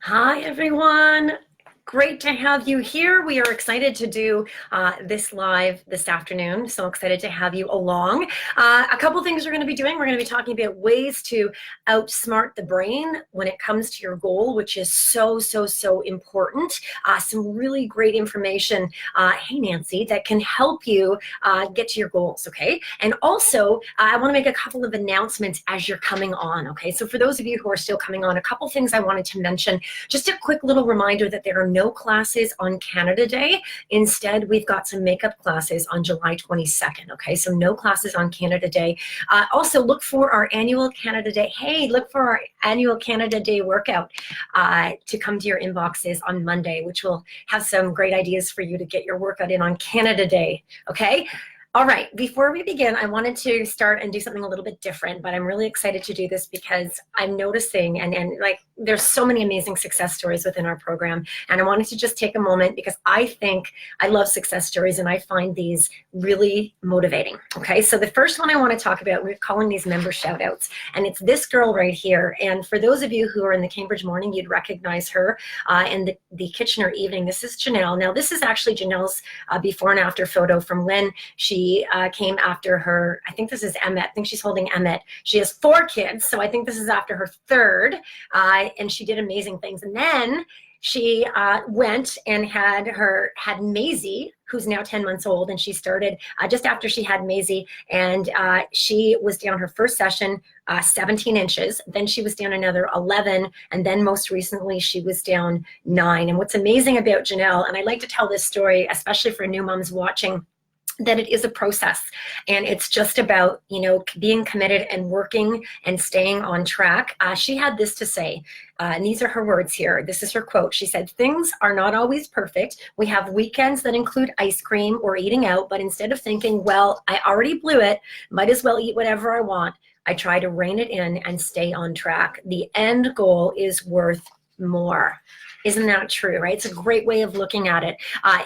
Hi, everyone. Great to have you here. We are excited to do this live this afternoon. So excited to have you along. A couple things we're going to be doing. We're going to be talking about ways to outsmart the brain when it comes to your goal, which is so important. Some really great information, hey Nancy, that can help you get to your goals, okay? And also, I want to make a couple of announcements as you're coming on, okay? So for those of you who are still coming on, a couple things I wanted to mention. Just a quick little reminder that there are no classes on Canada Day. Instead, we've got some makeup classes on July 22nd, okay? So no classes on Canada Day. Also, look for our annual Canada Day. Hey, look for our annual Canada Day workout to come to your inboxes on Monday, which will have some great ideas for you to get your workout in on Canada Day, okay? All right, before we begin, I wanted to start and do something a little bit different, but I'm really excited to do this because I'm noticing and like there's so many amazing success stories within our program. And I wanted to just take a moment because I think I love success stories and I find these really motivating. Okay, so the first one I want to talk about, we're calling these member shout outs. And it's this girl right here. And for those of you who are in the Cambridge morning, you'd recognize her in the Kitchener evening. This is Janelle. Now, this is actually Janelle's before and after photo from when she came after her, I think this is Emmett. I think she's holding Emmett. She has 4 kids, so I think this is after her 3rd, and she did amazing things. And then she went and had Maisie, who's now 10 months old, and she started just after she had Maisie, and she was down her first session 17 inches, then she was down another 11, and then most recently she was down 9. And what's amazing about Janelle, and I like to tell this story, especially for new moms watching, that it is a process and it's just about, you know, being committed and working and staying on track. She had this to say, and these are her words here. This is her quote. She said, "Things are not always perfect. We have weekends that include ice cream or eating out, but instead of thinking, well, I already blew it, might as well eat whatever I want, I try to rein it in and stay on track. The end goal is worth more." Isn't that true, right? It's a great way of looking at it.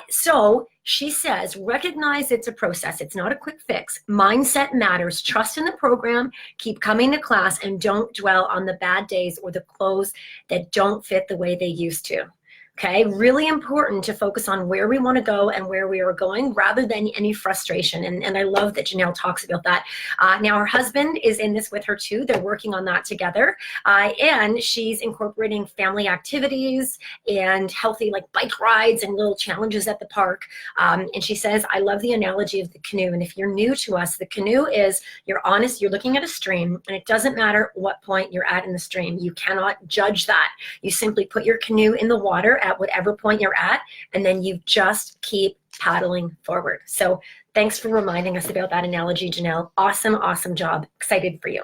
So she says, recognize it's a process. It's not a quick fix. Mindset matters. Trust in the program. Keep coming to class and don't dwell on the bad days or the clothes that don't fit the way they used to. Okay, really important to focus on where we want to go and where we are going rather than any frustration. And I love that Janelle talks about that. Now her husband is in this with her too. They're working on that together. And she's incorporating family activities and healthy like bike rides and little challenges at the park. And she says, I love the analogy of the canoe. And if you're new to us, the canoe is, you're honest, you're looking at a stream and it doesn't matter what point you're at in the stream. You cannot judge that. You simply put your canoe in the water at whatever point you're at, and then you just keep paddling forward. So thanks for reminding us about that analogy, Janelle. Awesome job. Excited for you.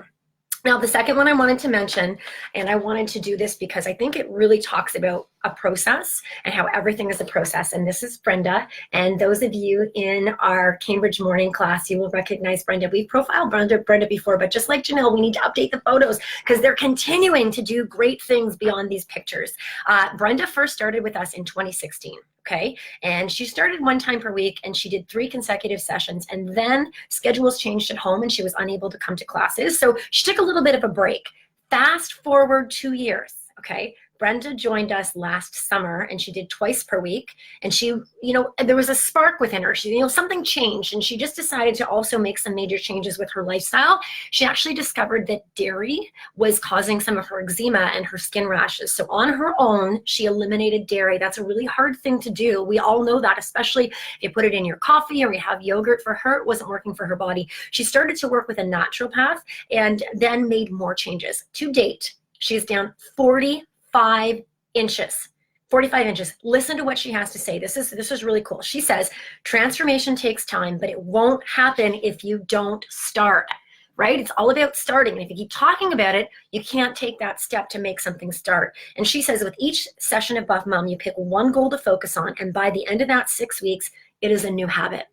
Now, the second one I wanted to mention, and I wanted to do this because I think it really talks about a process and how everything is a process. And this is Brenda. And those of you in our Cambridge morning class, you will recognize Brenda. We've profiled Brenda before, but just like Janelle, we need to update the photos because they're continuing to do great things beyond these pictures. Brenda first started with us in 2016. Okay, and she started 1 time per week and she did 3 consecutive sessions, and then schedules changed at home and she was unable to come to classes. So she took a little bit of a break. Fast forward 2 years, okay? Brenda joined us last summer and she did 2 per week, and she, you know, there was a spark within her. She, you know, something changed and she just decided to also make some major changes with her lifestyle. She actually discovered that dairy was causing some of her eczema and her skin rashes. So on her own, she eliminated dairy. That's a really hard thing to do. We all know that, especially if you put it in your coffee or you have yogurt. For her, it wasn't working for her body. She started to work with a naturopath and then made more changes. To date, she's down 45 inches. 45 inches. Listen to what she has to say. This is really cool. She says, transformation takes time, but it won't happen if you don't start, right? It's all about starting. And if you keep talking about it, you can't take that step to make something start. And she says with each session of Buff Mom, you pick one goal to focus on. And by the end of that 6 weeks, it is a new habit.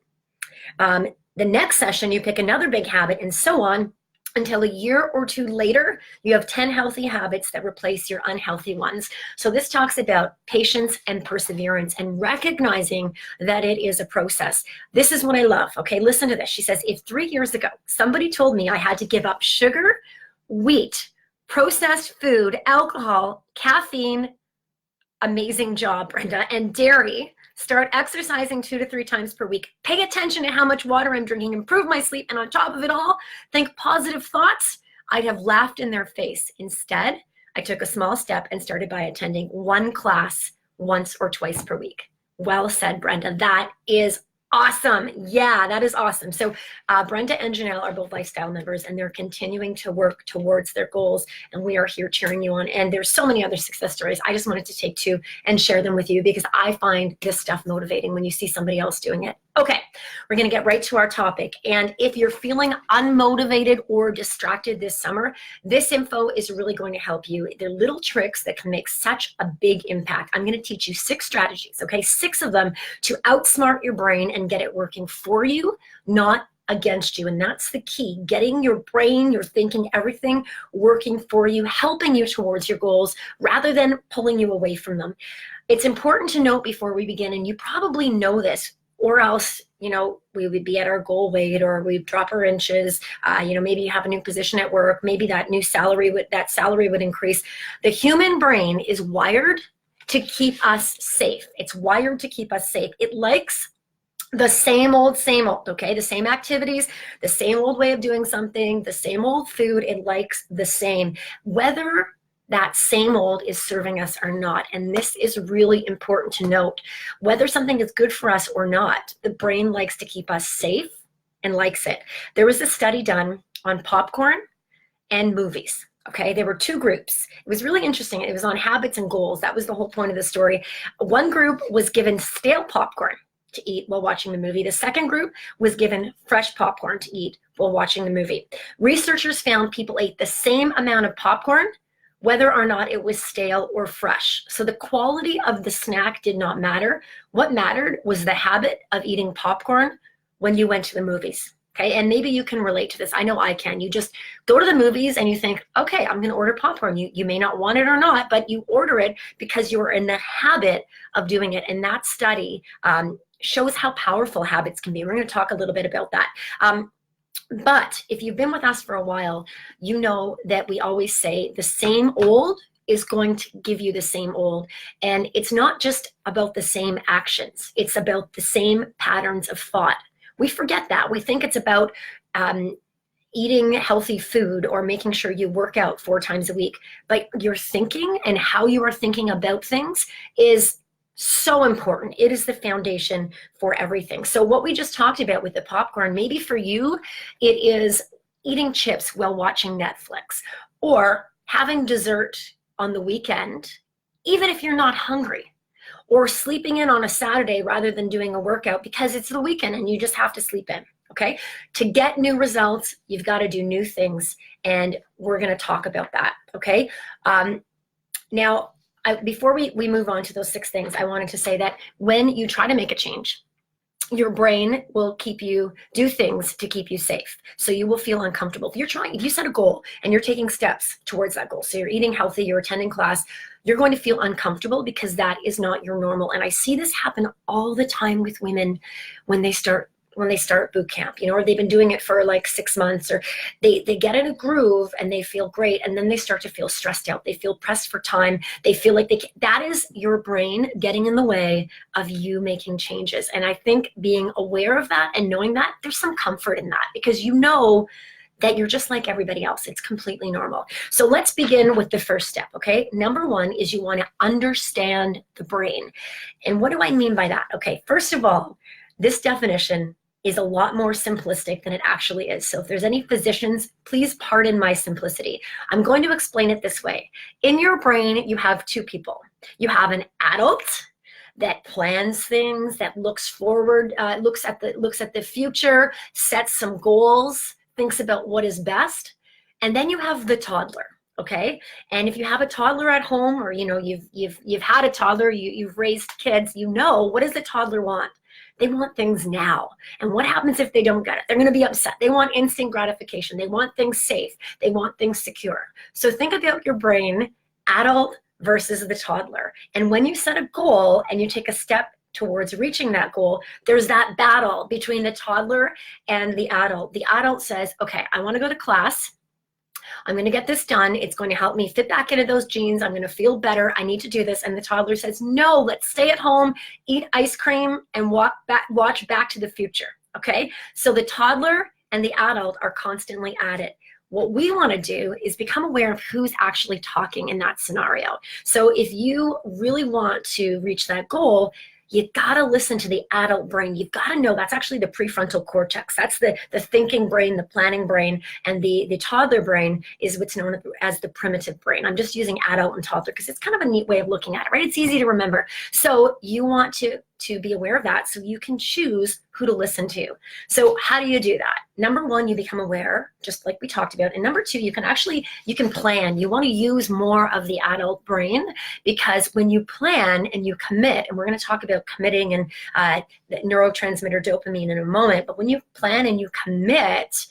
The next session, you pick another big habit and so on, until a year or 2 later, you have 10 healthy habits that replace your unhealthy ones. So this talks about patience and perseverance and recognizing that it is a process. This is what I love. Okay, listen to this. She says, if 3 years ago, somebody told me I had to give up sugar, wheat, processed food, alcohol, caffeine, Amazing job, Brenda. And dairy, start exercising 2 to 3 times per week. Pay attention to how much water I'm drinking, improve my sleep, and on top of it all, think positive thoughts. I'd have laughed in their face. Instead, I took a small step and started by attending 1 class once or twice per week. Well said, Brenda. That is awesome. Yeah, that is awesome. So Brenda and Janelle are both lifestyle members, and they're continuing to work towards their goals, and we are here cheering you on. And there's so many other success stories. I just wanted to take 2 and share them with you because I find this stuff motivating when you see somebody else doing it. Okay, we're going to get right to our topic. And if you're feeling unmotivated or distracted this summer, this info is really going to help you. They're little tricks that can make such a big impact. I'm going to teach you 6 strategies, okay? 6 of them to outsmart your brain and get it working for you, not against you. And that's the key, getting your brain, your thinking, everything working for you, helping you towards your goals rather than pulling you away from them. It's important to note before we begin, and you probably know this, or else, you know, we would be at our goal weight, or we'd drop our inches. You know, maybe you have a new position at work. Maybe that salary would increase. The human brain is wired to keep us safe. It's wired to keep us safe. It likes the same old, okay? The same activities, the same old way of doing something, the same old food. It likes the same, whether that same old is serving us or not. And this is really important to note. Whether something is good for us or not, the brain likes to keep us safe and likes it. There was a study done on popcorn and movies. Okay, there were 2 groups. It was really interesting. It was on habits and goals. That was the whole point of the story. One group was given stale popcorn to eat while watching the movie. The second group was given fresh popcorn to eat while watching the movie. Researchers found people ate the same amount of popcorn, whether or not it was stale or fresh. So the quality of the snack did not matter. What mattered was the habit of eating popcorn when you went to the movies. Okay, and maybe you can relate to this. I know I can. You just go to the movies and you think, okay, I'm gonna order popcorn. You may not want it or not, but you order it because you are in the habit of doing it. And that study shows how powerful habits can be. We're gonna talk a little bit about that. But if you've been with us for a while, you know that we always say the same old is going to give you the same old. And it's not just about the same actions. It's about the same patterns of thought. We forget that. We think it's about eating healthy food or making sure you work out 4 times a week. But your thinking and how you are thinking about things is so important. It is the foundation for everything. So what we just talked about with the popcorn, maybe for you, it is eating chips while watching Netflix, or having dessert on the weekend, even if you're not hungry, or sleeping in on a Saturday rather than doing a workout because it's the weekend and you just have to sleep in, okay? To get new results, you've got to do new things, and we're going to talk about that, okay? Now, before we move on to those 6 things, I wanted to say that when you try to make a change, your brain will keep you do things to keep you safe. So you will feel uncomfortable. If you set a goal and you're taking steps towards that goal, so you're eating healthy, you're attending class, you're going to feel uncomfortable because that is not your normal. And I see this happen all the time with women when they start boot camp, you know, or they've been doing it for like 6 months, or they get in a groove and they feel great, and then they start to feel stressed out. They feel pressed for time. They feel like that is your brain getting in the way of you making changes. And I think being aware of that and knowing that, there's some comfort in that, because you know that you're just like everybody else. It's completely normal. So let's begin with the first step, okay? Number 1 is you want to understand the brain. And what do I mean by that? Okay, first of all, this definition is a lot more simplistic than it actually is. So if there's any physicians, please pardon my simplicity. I'm going to explain it this way. In your brain, you have 2 people. You have an adult that plans things, that looks forward, looks at the future, sets some goals, thinks about what is best. And then you have the toddler. Okay, and if you have a toddler at home, or you know you've had a toddler, you've raised kids, you know, what does the toddler want? They want things now. And what happens if they don't get it? They're going to be upset. They want instant gratification. They want things safe. They want things secure. So think about your brain, adult versus the toddler. And when you set a goal and you take a step towards reaching that goal, there's that battle between the toddler and the adult. The adult says, okay, I want to go to class. I'm going to get this done. It's going to help me fit back into those jeans. I'm going to feel better. I need to do this. And the toddler says, no, let's stay at home, eat ice cream, and watch Back to the Future. Okay? So the toddler and the adult are constantly at it. What we want to do is become aware of who's actually talking in that scenario. So if you really want to reach that goal, you gotta listen to the adult brain. You've gotta know that's actually the prefrontal cortex. That's the thinking brain, the planning brain, and the toddler brain is what's known as the primitive brain. I'm just using adult and toddler because it's kind of a neat way of looking at it, right? It's easy to remember. So you want to be aware of that so you can choose who to listen to. So how do you do that? Number one, you become aware, just like we talked about. And number two, you can plan. You want to use more of the adult brain, because when you plan and you commit, and we're going to talk about committing and the neurotransmitter dopamine in a moment, but when you plan and you commit,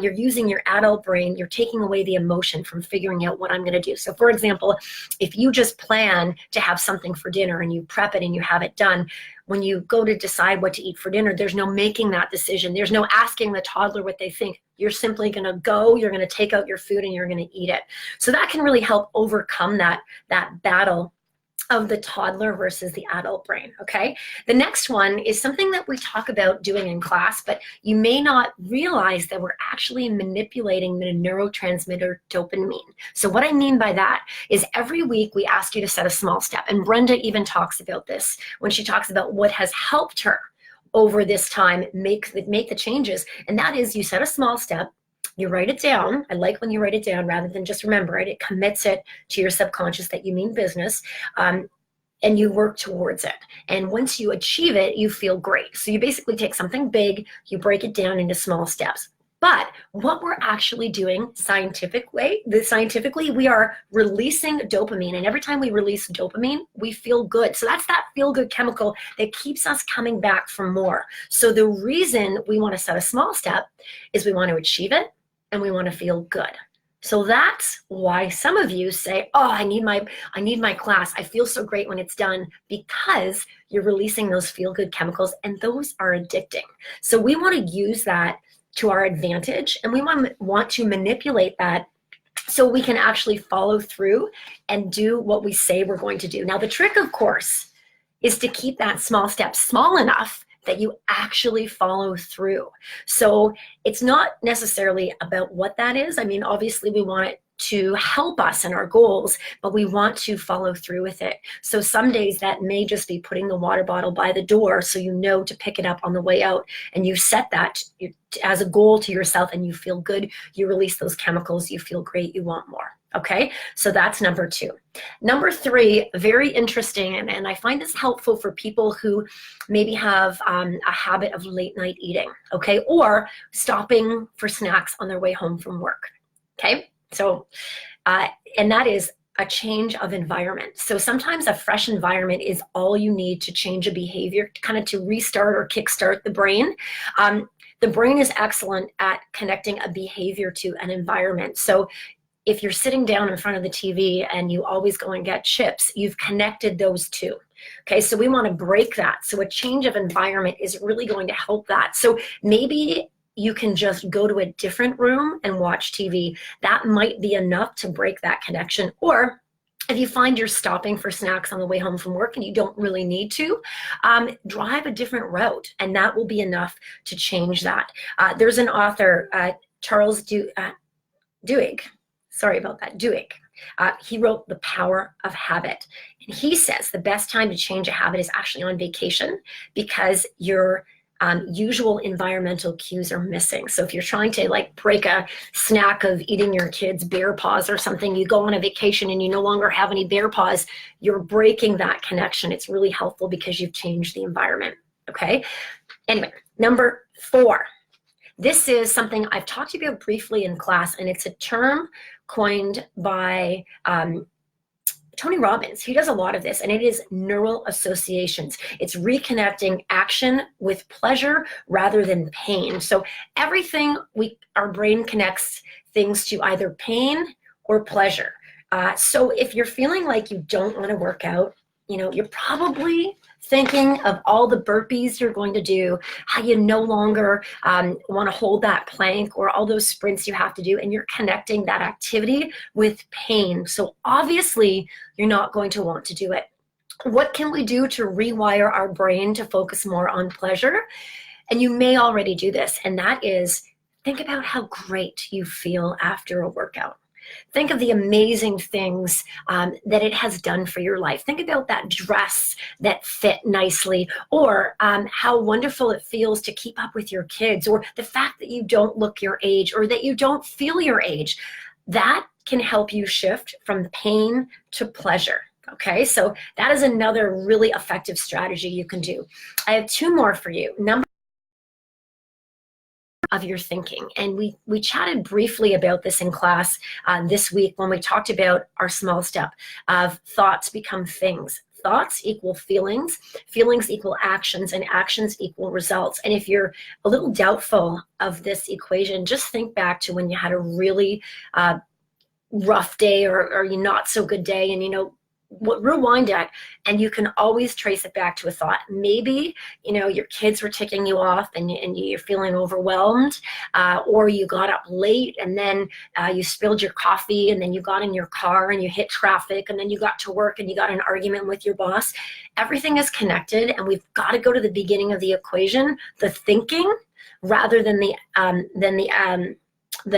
you're using your adult brain, you're taking away the emotion from figuring out what I'm going to do. So for example, if you just plan to have something for dinner and you prep it and you have it done, when you go to decide what to eat for dinner, there's no making that decision. There's no asking the toddler what they think. You're simply going to go, you're going to take out your food and you're going to eat it. So that can really help overcome that battle of the toddler versus the adult brain, okay? The next one is something that we talk about doing in class, but you may not realize that we're actually manipulating the neurotransmitter dopamine. So what I mean by that is every week we ask you to set a small step, and Brenda even talks about this when she talks about what has helped her over this time make the changes, and that is you set a small step, you write it down. I like when you write it down rather than just remember it. It commits it to your subconscious that you mean business, and you work towards it. And once you achieve it, you feel great. So you basically take something big, you break it down into small steps. But what we're actually doing scientifically, we are releasing dopamine. And every time we release dopamine, we feel good. So that's that feel-good chemical that keeps us coming back for more. So the reason we want to set a small step is we want to achieve it and we want to feel good. So that's why some of you say, oh, I need my class. I feel so great when it's done, because you're releasing those feel-good chemicals, and those are addicting. So we want to use that to our advantage, and we want to manipulate that so we can actually follow through and do what we say we're going to do. Now, the trick, of course, is to keep that small step small enough that you actually follow through. So it's not necessarily about what that is. I mean, obviously we want it to help us in our goals, but we want to follow through with it. So some days that may just be putting the water bottle by the door so you know to pick it up on the way out, and you set that as a goal to yourself and you feel good, you release those chemicals, you feel great, you want more. Okay, so that's number two. Number three, very interesting, and I find this helpful for people who maybe have a habit of late night eating, okay, or stopping for snacks on their way home from work, okay? So, and that is a change of environment. So sometimes a fresh environment is all you need to change a behavior, kind of to restart or kickstart the brain. The brain is excellent at connecting a behavior to an environment. So if you're sitting down in front of the TV and you always go and get chips, you've connected those two. Okay, so we want to break that. So a change of environment is really going to help that. So maybe you can just go to a different room and watch TV. That might be enough to break that connection. Or if you find you're stopping for snacks on the way home from work and you don't really need to, drive a different route, and that will be enough to change that. There's an author, Charles Duhigg. Sorry about that, Duhigg. He wrote The Power of Habit. And he says the best time to change a habit is actually on vacation, because your usual environmental cues are missing. So if you're trying to like break a snack of eating your kids' bear paws or something, you go on a vacation and you no longer have any bear paws, you're breaking that connection. It's really helpful because you've changed the environment, okay? Anyway, number four. This is something I've talked about briefly in class, and it's a term coined by Tony Robbins. He does a lot of this, and it is neural associations. It's reconnecting action with pleasure rather than pain. So everything our brain connects things to either pain or pleasure. So if you're feeling like you don't want to work out, you're probably thinking of all the burpees you're going to do, how you no longer want to hold that plank, or all those sprints you have to do, and you're connecting that activity with pain. So obviously you're not going to want to do it. What can we do to rewire our brain to focus more on pleasure? And you may already do this, and that is think about how great you feel after a workout. Think of the amazing things that it has done for your life. Think about that dress that fit nicely, or how wonderful it feels to keep up with your kids, or the fact that you don't look your age, or that you don't feel your age. That can help you shift from pain to pleasure. Okay, so that is another really effective strategy you can do. I have two more for you. Number of your thinking. And we chatted briefly about this in class this week when we talked about our small step of thoughts become things. Thoughts equal feelings, feelings equal actions, and actions equal results. And if you're a little doubtful of this equation, just think back to when you had a really rough day, or a not so good day, and rewind it, and you can always trace it back to a thought. Maybe your kids were ticking you off, and you're feeling overwhelmed, or you got up late, and then you spilled your coffee, and then you got in your car and you hit traffic, and then you got to work and you got in an argument with your boss. Everything is connected, and we've got to go to the beginning of the equation, the thinking, rather than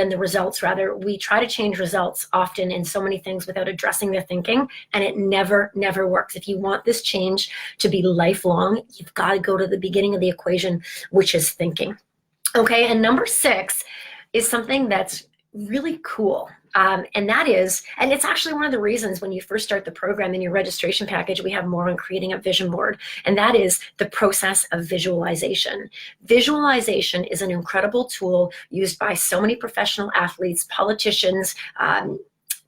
the results. Rather, we try to change results often in so many things without addressing the thinking, and it never works. If you want this change to be lifelong, you've got to go to the beginning of the equation, which is thinking. Okay, and number 6 is something that's really cool. And that is, and it's actually one of the reasons when you first start the program in your registration package, we have more on creating a vision board, and that is the process of visualization. Visualization is an incredible tool used by so many professional athletes, politicians,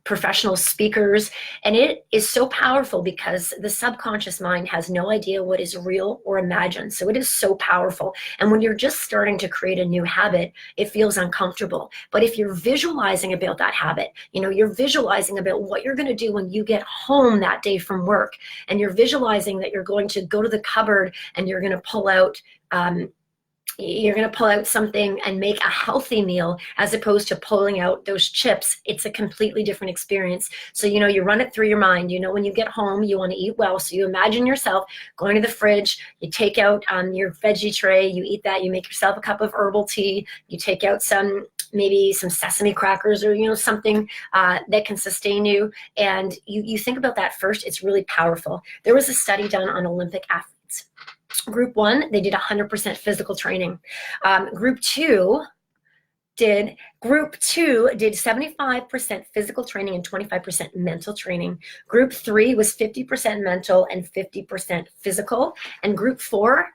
professional speakers, and it is so powerful because the subconscious mind has no idea what is real or imagined. So it is so powerful. And when you're just starting to create a new habit, it feels uncomfortable. But if you're visualizing about that habit, you're visualizing about what you're going to do when you get home that day from work, and you're visualizing that you're going to go to the cupboard and you're going to pull out something and make a healthy meal, as opposed to pulling out those chips. It's a completely different experience. So, you run it through your mind. When you get home, you want to eat well. So you imagine yourself going to the fridge, you take out your veggie tray, you eat that, you make yourself a cup of herbal tea, you take out maybe some sesame crackers, or, something that can sustain you. And you think about that first. It's really powerful. There was a study done on Olympic athletes. Group 1, they did 100% physical training. Group 2 did 75% physical training and 25% mental training. Group 3 was 50% mental and 50% physical. And group 4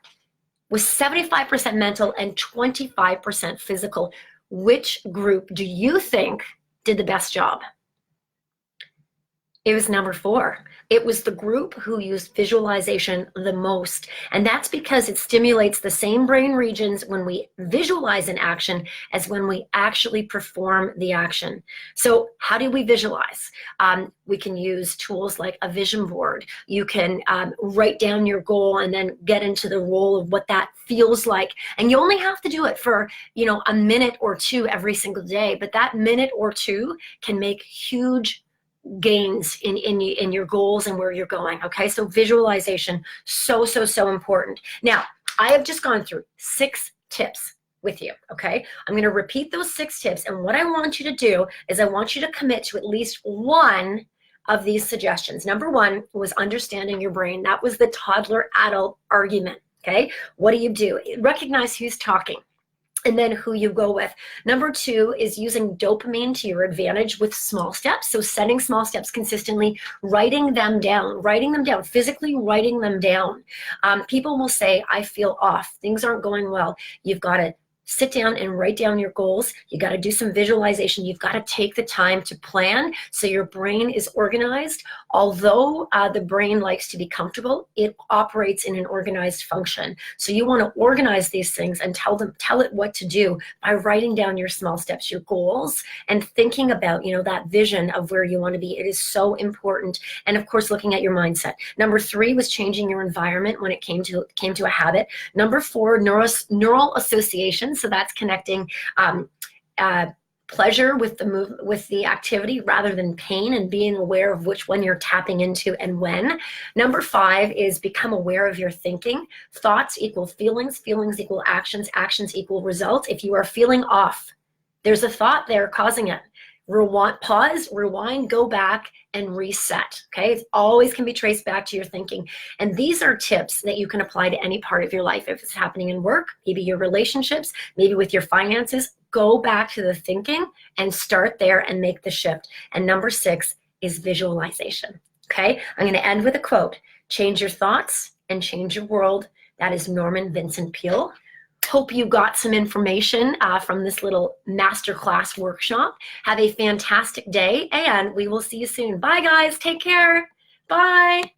was 75% mental and 25% physical. Which group do you think did the best job? It was number 4. It was the group who used visualization the most. And that's because it stimulates the same brain regions when we visualize an action as when we actually perform the action. So how do we visualize? We can use tools like a vision board. You can write down your goal and then get into the role of what that feels like. And you only have to do it for, a minute or two every single day. But that minute or two can make huge gains in your goals and where you're going. Okay, so visualization, so important. Now, I have just gone through 6 tips with you. Okay, I'm going to repeat those 6 tips, and what I want you to do is I want you to commit to at least one of these suggestions. Number 1 was understanding your brain. That was the toddler adult argument. Okay, what do? Recognize who's talking, and then who you go with. Number 2 is using dopamine to your advantage with small steps. So setting small steps consistently, writing them down, physically writing them down. People will say, I feel off. Things aren't going well. You've got to sit down and write down your goals. You got to do some visualization. You've got to take the time to plan so your brain is organized. Although the brain likes to be comfortable, it operates in an organized function. So you want to organize these things and tell it what to do by writing down your small steps, your goals, and thinking about, that vision of where you want to be. It is so important. And of course, looking at your mindset. Number 3 was changing your environment when it came to a habit. Number 4, neural associations. So that's connecting pleasure with the activity rather than pain, and being aware of which one you're tapping into and when. Number 5 is become aware of your thinking. Thoughts equal feelings, feelings equal actions, actions equal results. If you are feeling off, there's a thought there causing it. Pause, rewind, go back, and reset. Okay, it always can be traced back to your thinking. And these are tips that you can apply to any part of your life. If it's happening in work, maybe your relationships, maybe with your finances, go back to the thinking and start there and make the shift. And number 6 is visualization. Okay, I'm going to end with a quote. Change your thoughts and change your world. That is Norman Vincent Peale. Hope you got some information from this little masterclass workshop. Have a fantastic day, and we will see you soon. Bye, guys. Take care. Bye.